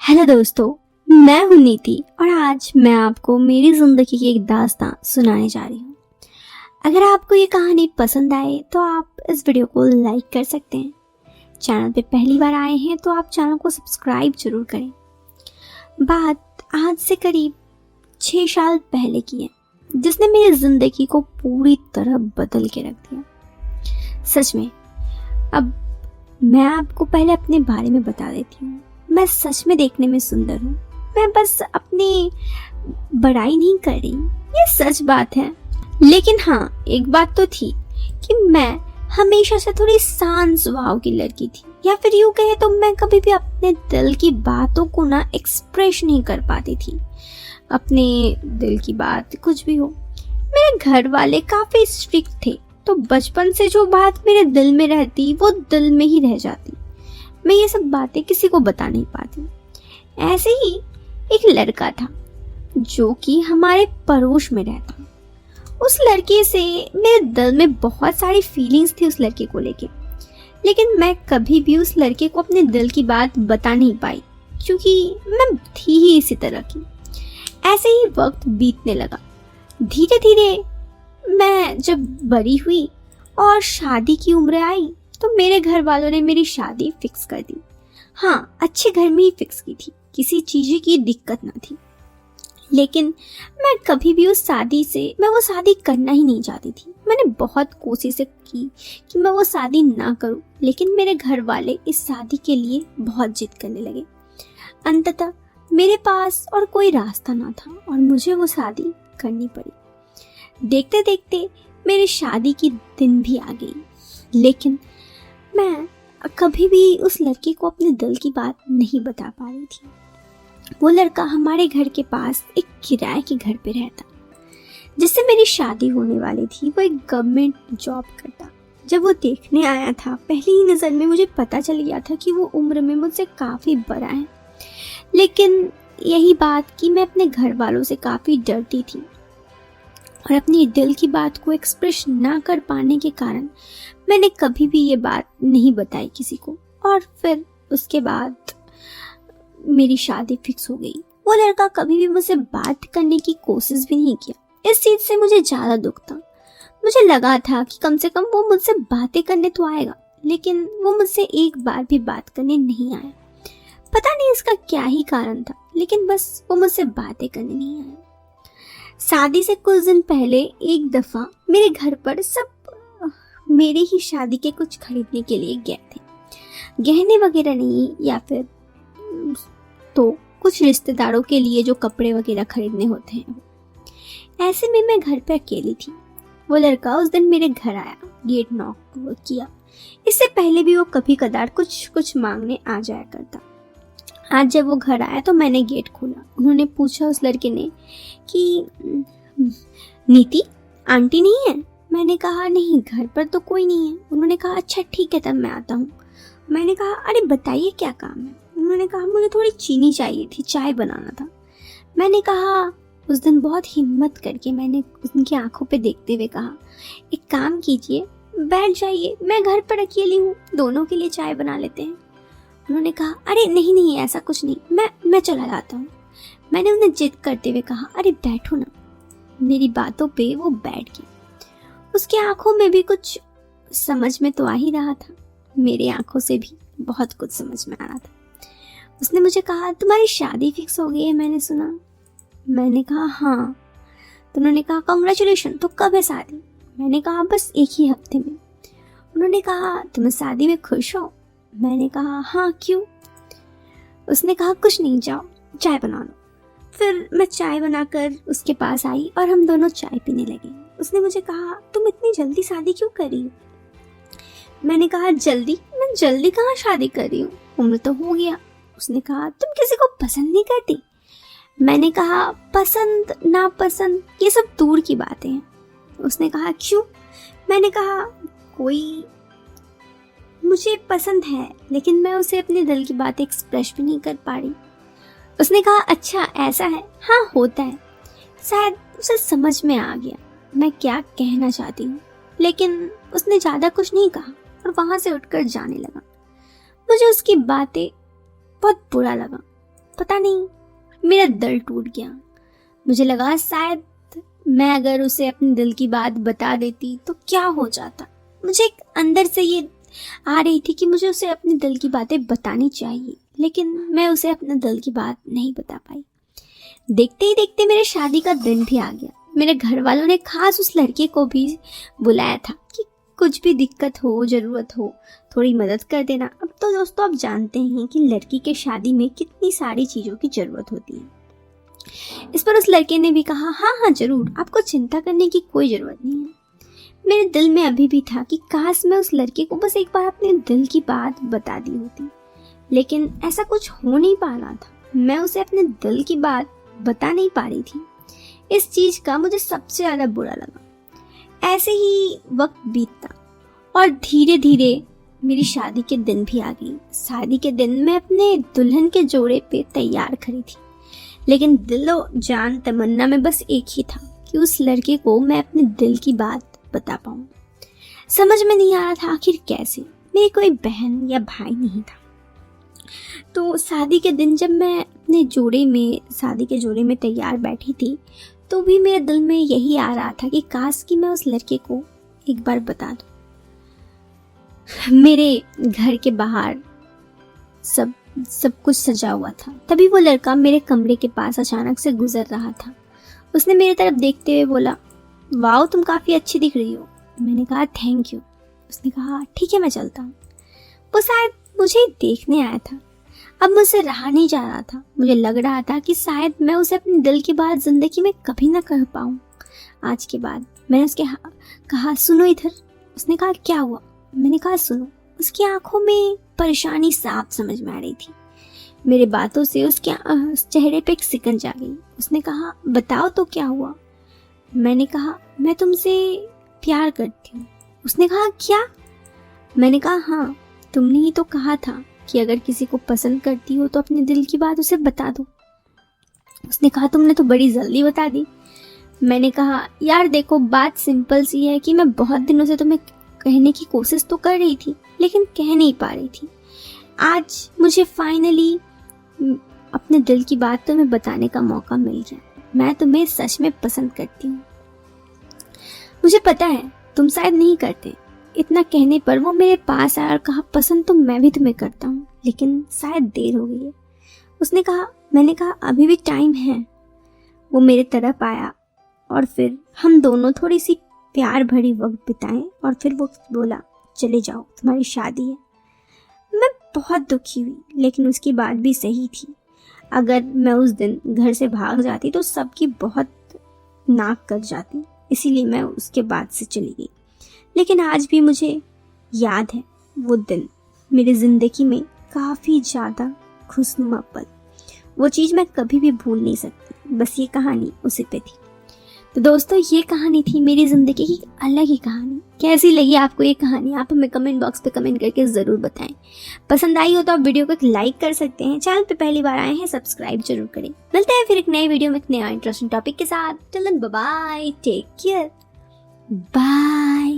Hello दोस्तों, मैं हूं नीति और आज मैं आपको मेरी जिंदगी की एक दास्तां सुनाने जा रही हूँ। अगर आपको ये कहानी पसंद आए तो आप इस वीडियो को लाइक कर सकते हैं। चैनल पे पहली बार आए हैं तो आप चैनल को सब्सक्राइब जरूर करें। बात आज से करीब 6 साल पहले की है, जिसने मेरी जिंदगी को पूरी तरह बदल के रख दिया। सच में। अब मैं आपको पहले अपने बारे में बता देती हूँ। मैं सच में देखने में सुंदर हूँ। मैं बस अपनी बड़ाई नहीं कर रही, ये सच बात है। लेकिन हाँ, एक बात तो थी कि मैं हमेशा से थोड़ी शांत स्वभाव की लड़की थी, या फिर यूँ कहे तो मैं कभी भी अपने दिल की बातों को ना एक्सप्रेस नहीं कर पाती थी। अपने दिल की बात कुछ भी हो। मेरे घर वाले काफी स्ट्रिक्ट थे, तो बचपन से जो बात मेरे दिल में रहती वो दिल में ही रह जाती। मैं ये सब बातें किसी को बता नहीं पाती। ऐसे ही एक लड़का था जो कि हमारे पड़ोस में रहता। उस लड़के से मेरे दिल में बहुत सारी फीलिंग्स थी उस लड़के को लेके, लेकिन मैं कभी भी उस लड़के को अपने दिल की बात बता नहीं पाई, क्योंकि मैं थी ही इसी तरह की। ऐसे ही वक्त बीतने लगा। धीरे धीरे मैं जब बड़ी हुई और शादी की उम्र आई तो मेरे घर वालों ने मेरी शादी फिक्स कर दी। हाँ, अच्छे घर में ही फिक्स की थी, किसी चीज की दिक्कत ना थी। लेकिन मैं कभी भी मैं वो शादी करना ही नहीं चाहती थी। मैंने बहुत कोशिश की कि मैं वो शादी ना करूं, लेकिन मेरे घर वाले इस शादी के लिए बहुत जिद करने लगे। अंततः मेरे पास और कोई रास्ता ना था और मुझे वो शादी करनी पड़ी। देखते देखते मेरी शादी की दिन भी आ गई, लेकिन मैं कभी भी उस लड़के को अपने दिल की बात नहीं बता पा रही थी। वो लड़का हमारे घर के पास एक किराए के घर पे रहता, जिससे मेरी शादी होने वाली थी। वो एक गवर्नमेंट जॉब करता। जब वो देखने आया था, पहली ही नज़र में मुझे पता चल गया था कि वो उम्र में मुझसे काफ़ी बड़ा है। लेकिन यही बात कि मैं अपने घर वालों से काफ़ी डरती थी और अपनी दिल की बात को एक्सप्रेस ना कर पाने के कारण मैंने कभी भी ये बात नहीं बताई किसी को। और फिर उसके बाद मेरी शादी फिक्स हो गई। वो लड़का कभी भी मुझसे बात करने की कोशिश भी नहीं किया। इस चीज से मुझे ज्यादा दुख था। मुझे लगा था कि कम से कम वो मुझसे बातें करने तो आएगा, लेकिन वो मुझसे एक बार भी बात करने नहीं आया। पता नहीं इसका क्या ही कारण था, लेकिन बस वो मुझसे बातें करने नहीं आया। शादी से कुछ दिन पहले एक दफा मेरे घर पर सब मेरे ही शादी के कुछ खरीदने के लिए गए थे। गहने वगैरह नहीं, या फिर तो कुछ रिश्तेदारों के लिए जो कपड़े वगैरह खरीदने होते हैं। ऐसे में मैं घर पे अकेली थी। वो लड़का उस दिन मेरे घर आया, गेट नॉक किया। इससे पहले भी वो कभी कदार कुछ मांगने आ जाया करता। आज जब वो घर आया तो मैंने गेट खोला। उन्होंने पूछा, उस लड़के ने, कि नीति आंटी नहीं है? मैंने कहा नहीं, घर पर तो कोई नहीं है। उन्होंने कहा अच्छा ठीक है, तब मैं आता हूँ। मैंने कहा अरे बताइए क्या काम है? उन्होंने कहा मुझे थोड़ी चीनी चाहिए थी, चाय बनाना था। मैंने कहा, उस दिन बहुत हिम्मत करके मैंने उनकी आंखों पे देखते हुए कहा, एक काम कीजिए, बैठ जाइए, मैं घर पर अकेली हूँ, दोनों के लिए चाय बना लेते हैं। उन्होंने कहा अरे नहीं नहीं, ऐसा कुछ नहीं, मैं चला जाता हूँ। मैंने उन्हें जिद करते हुए कहा अरे बैठो ना। मेरी बातों पे वो बैठ गई। उसकी आंखों में भी कुछ समझ में तो आ ही रहा था, मेरी आंखों से भी बहुत कुछ समझ में आ रहा था। उसने मुझे कहा तुम्हारी शादी फिक्स हो गई है, मैंने सुना। मैंने कहा हाँ। तो उन्होंने कहा कांग्रेचुलेशन, तो कब है शादी? मैंने कहा बस एक ही हफ्ते में। उन्होंने कहा तुम शादी में खुश हो? मैंने कहा हाँ, क्यों? उसने कहा कुछ नहीं, जाओ चाय बना लो। फिर मैं चाय बनाकर उसके पास आई और हम दोनों चाय पीने लगे। उसने मुझे कहा तुम इतनी जल्दी शादी क्यों कर रही हो? मैंने कहा जल्दी? मैं जल्दी कहाँ शादी कर रही हूँ, उम्र तो हो गया। उसने कहा तुम किसी को पसंद नहीं करती? मैंने कहा पसंद नापसंद ये सब दूर की बातें हैं। उसने कहा क्यों? मैंने कहा कोई मुझे पसंद है, लेकिन मैं उसे अपने दिल की बात एक्सप्रेस भी नहीं कर पा रही। उसने कहा अच्छा ऐसा है? हाँ होता है। शायद उसे समझ में आ गया मैं क्या कहना चाहती हूँ, लेकिन उसने ज्यादा कुछ नहीं कहा और वहां से उठकर जाने लगा। मुझे उसकी बातें बहुत बुरा लगा। पता नहीं मेरा दिल टूट गया। मुझे लगा शायद मैं अगर उसे अपने दिल की बात बता देती तो क्या हो जाता। मुझे एक अंदर से ये आ रही थी कि मुझे उसे अपने दिल की बातें बतानी चाहिए, लेकिन मैं उसे अपने दिल की बात नहीं बता पाई। देखते ही देखते मेरे शादी का दिन भी आ गया। मेरे घर वालों ने खास उस लड़के को भी बुलाया था कि कुछ भी दिक्कत हो, ज़रूरत हो, थोड़ी मदद कर देना। अब तो दोस्तों आप जानते हैं कि लड़की के शादी में कितनी सारी चीज़ों की ज़रूरत होती है। इस पर उस लड़के ने भी कहा, हाँ हाँ ज़रूर, आपको चिंता करने की कोई ज़रूरत नहीं है। मेरे दिल में अभी भी था कि काश मैं उस लड़के को बस एक बार अपने दिल की बात बता दी होती, लेकिन ऐसा कुछ हो नहीं पा रहा था। मैं उसे अपने दिल की बात बता नहीं पा रही थी। इस चीज़ का मुझे सबसे ज़्यादा बुरा लगा। ऐसे ही वक्त बीतता और धीरे धीरे मेरी शादी के दिन भी आ गई। शादी के दिन मैं अपने दुल्हन के जोड़े पे तैयार खड़ी थी, लेकिन दिलो जान तमन्ना में बस एक ही था कि उस लड़के को मैं अपने दिल की बात बता पाऊँ। समझ में नहीं आ रहा था आखिर कैसे। मेरी कोई बहन या भाई नहीं था। तो शादी के दिन जब मैं अपने शादी के जोड़े में तैयार बैठी थी, तो भी मेरे दिल में यही आ रहा था कि काश कि मैं उस लड़के को एक बार बता दूं। मेरे घर के बाहर सब कुछ सजा हुआ था। तभी वो लड़का मेरे कमरे के पास अचानक से गुजर रहा था। उसने मेरी तरफ देखते हुए बोला, वाओ तुम काफ़ी अच्छी दिख रही हो। मैंने कहा थैंक यू। उसने कहा ठीक है मैं चलता हूँ। वो शायद मुझे देखने आया था। अब मुझसे रहा नहीं जा रहा था। मुझे लग रहा था कि शायद मैं उसे अपने दिल की बात ज़िंदगी में कभी ना कह पाऊँ आज के बाद। मैंने उसके कहा सुनो इधर। उसने कहा क्या हुआ। मैंने कहा सुनो। उसकी आंखों में परेशानी साफ समझ में आ रही थी। मेरे बातों से उसके चेहरे पे एक सिकन जा गई। उसने कहा बताओ तो क्या हुआ। मैंने कहा मैं तुमसे प्यार करती हूँ। उसने कहा क्या। मैंने कहा हाँ, तुमने ही तो कहा था कि अगर किसी को पसंद करती हो तो अपने दिल की बात उसे बता दो। उसने कहा तुमने तो बड़ी जल्दी बता दी। मैंने कहा यार देखो बात सिंपल सी है कि मैं बहुत दिनों से तुम्हें कहने की कोशिश तो कर रही थी, लेकिन कह नहीं पा रही थी। आज मुझे फाइनली अपने दिल की बात तुम्हें बताने का मौका मिल गया। मैं तुम्हें सच में पसंद करती हूँ। मुझे पता है तुम शायद नहीं करते। इतना कहने पर वो मेरे पास आया और कहा पसंद तो मैं भी तुम्हें करता हूँ, लेकिन शायद देर हो गई है। उसने कहा। मैंने कहा अभी भी टाइम है। वो मेरे तरफ आया और फिर हम दोनों थोड़ी सी प्यार भरी वक्त बिताएं और फिर वो बोला चले जाओ तुम्हारी शादी है। मैं बहुत दुखी हुई, लेकिन उसकी बात भी सही थी। अगर मैं उस दिन घर से भाग जाती तो सबकी बहुत नाक कट जाती, इसीलिए मैं उसके बाद से चली गई। लेकिन आज भी मुझे याद है वो दिन, मेरी ज़िंदगी में काफ़ी ज़्यादा खुशनुमा पल। वो चीज़ मैं कभी भी भूल नहीं सकती। बस ये कहानी उसी पे थी। तो दोस्तों ये कहानी थी मेरी ज़िंदगी की अलग ही कहानी। कैसी लगी आपको ये कहानी आप हमें कमेंट बॉक्स पे कमेंट करके ज़रूर बताएं। पसंद आई हो तो आप वीडियो को एक लाइक कर सकते हैं। चैनल पे पहली बार आए हैं सब्सक्राइब जरूर करें। मिलते हैं फिर एक नए वीडियो में एक नया इंटरेस्टिंग टॉपिक के साथ। Till then bye bye, take care, bye.